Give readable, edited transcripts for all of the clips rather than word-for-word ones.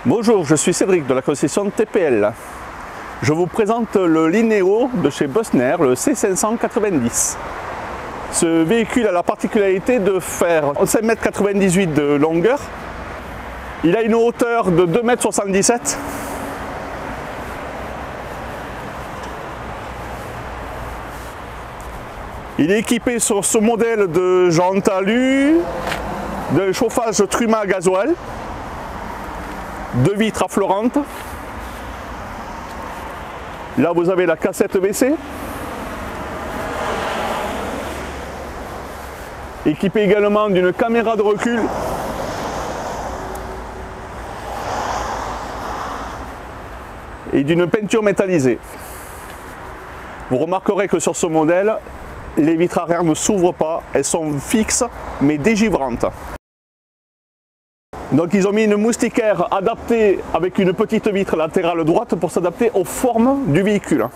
Bonjour, je suis Cédric de la concession TPL. Je vous présente le Linéo de chez Bosner, le C590. Ce véhicule a la particularité de faire 5,98 m de longueur. Il a une hauteur de 2,77 m. Il est équipé sur ce modèle de jantes alu, de chauffage Truma à gasoil, de vitres affleurantes. Là vous avez la cassette WC. Équipé également d'une caméra de recul. Et d'une peinture métallisée. Vous remarquerez que sur ce modèle, les vitres arrière ne s'ouvrent pas, elles sont fixes mais dégivrantes. Donc ils ont mis une moustiquaire adaptée avec une petite vitre latérale droite pour s'adapter aux formes du véhicule.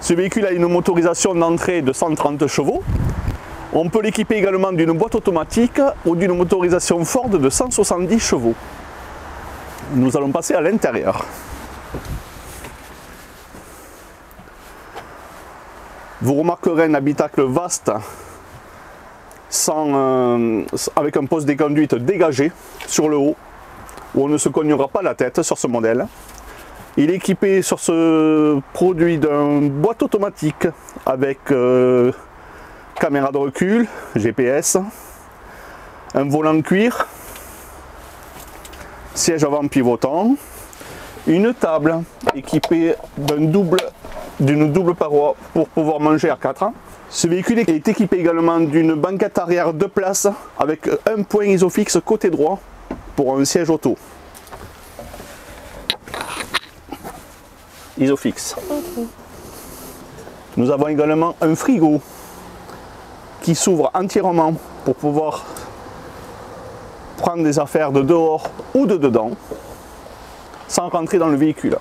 Ce véhicule a une motorisation d'entrée de 130 chevaux. On peut l'équiper également d'une boîte automatique ou d'une motorisation Ford de 170 chevaux. Nous allons passer à l'intérieur. Vous remarquerez un habitacle vaste avec un poste de conduite dégagé sur le haut où on ne se cognera pas la tête sur ce modèle. Il est équipé sur ce produit d'une boîte automatique avec caméra de recul, GPS, un volant cuir, siège avant pivotant, une table équipée d'une double paroi pour pouvoir manger à 4. Ce véhicule est équipé également d'une banquette arrière 2 places avec un point isofix côté droit pour un siège auto. Isofix. Nous avons également un frigo qui s'ouvre entièrement pour pouvoir prendre des affaires de dehors ou de dedans sans rentrer dans le véhicule.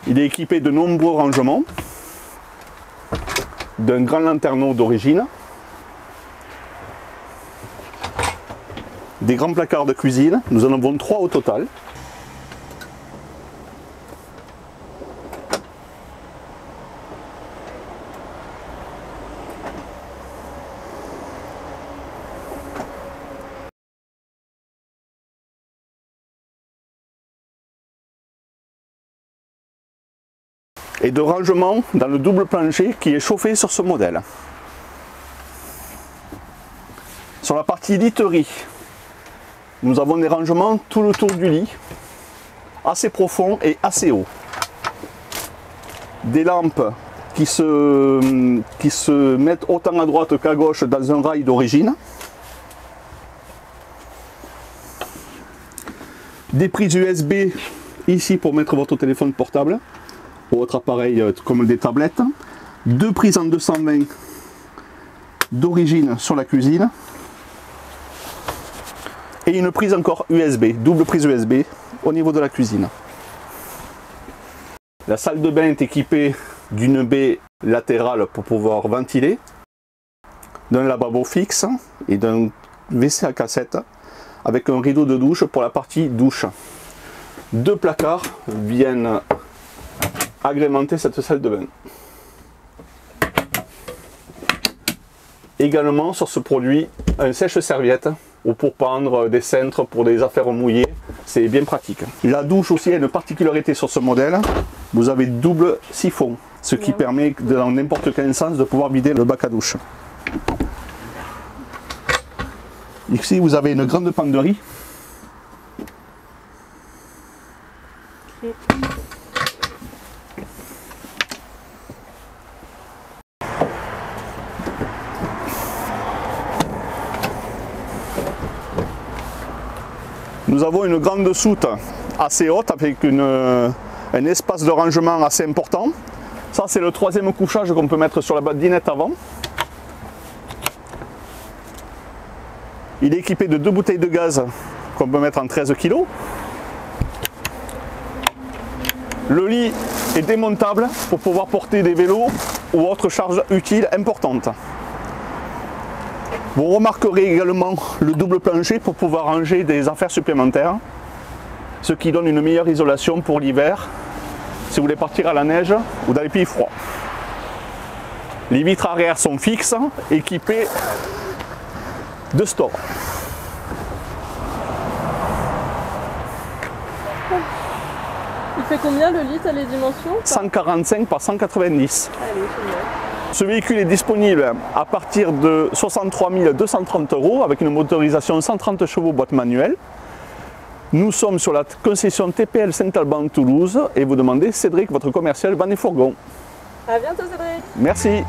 Il est équipé de nombreux rangements, d'un grand lanterneau d'origine, des grands placards de cuisine, nous en avons 3 au total. Et de rangement dans le double plancher qui est chauffé sur ce modèle. Sur la partie literie, nous avons des rangements tout le tour du lit, assez profonds et assez hauts. Des lampes qui se mettent autant à droite qu'à gauche dans un rail d'origine. Des prises USB ici pour mettre votre téléphone portable ou votre appareil comme des tablettes. 2 prises en 220 d'origine sur la cuisine. Et une prise encore USB, double prise USB au niveau de la cuisine. La salle de bain est équipée d'une baie latérale pour pouvoir ventiler, d'un lavabo fixe et d'un WC à cassette avec un rideau de douche pour la partie douche. 2 placards viennent agrémenter cette salle de bain. Également sur ce produit, un sèche-serviette ou pour pendre des cintres pour des affaires mouillées, c'est bien pratique. La douche aussi a une particularité sur ce modèle, vous avez double siphon, ce qui permet dans n'importe quel sens de pouvoir vider le bac à douche. Ici vous avez une grande penderie. Nous avons une grande soute assez haute avec un espace de rangement assez important. Ça c'est le 3e couchage qu'on peut mettre sur la dinette avant. Il est équipé de 2 bouteilles de gaz qu'on peut mettre en 13 kg. Le lit et démontable pour pouvoir porter des vélos ou autres charges utiles importantes. Vous remarquerez également le double plancher pour pouvoir ranger des affaires supplémentaires, ce qui donne une meilleure isolation pour l'hiver si vous voulez partir à la neige ou dans les pays froids. Les vitres arrière sont fixes, équipées de stores. Il fait combien le litre, les dimensions? 145 par 190. Allez, génial. Ce véhicule est disponible à partir de 63 230 € avec une motorisation 130 chevaux boîte manuelle. Nous sommes sur la concession TPL Saint-Alban Toulouse et vous demandez Cédric, votre commercial Van et Fourgon. À bientôt Cédric. Merci.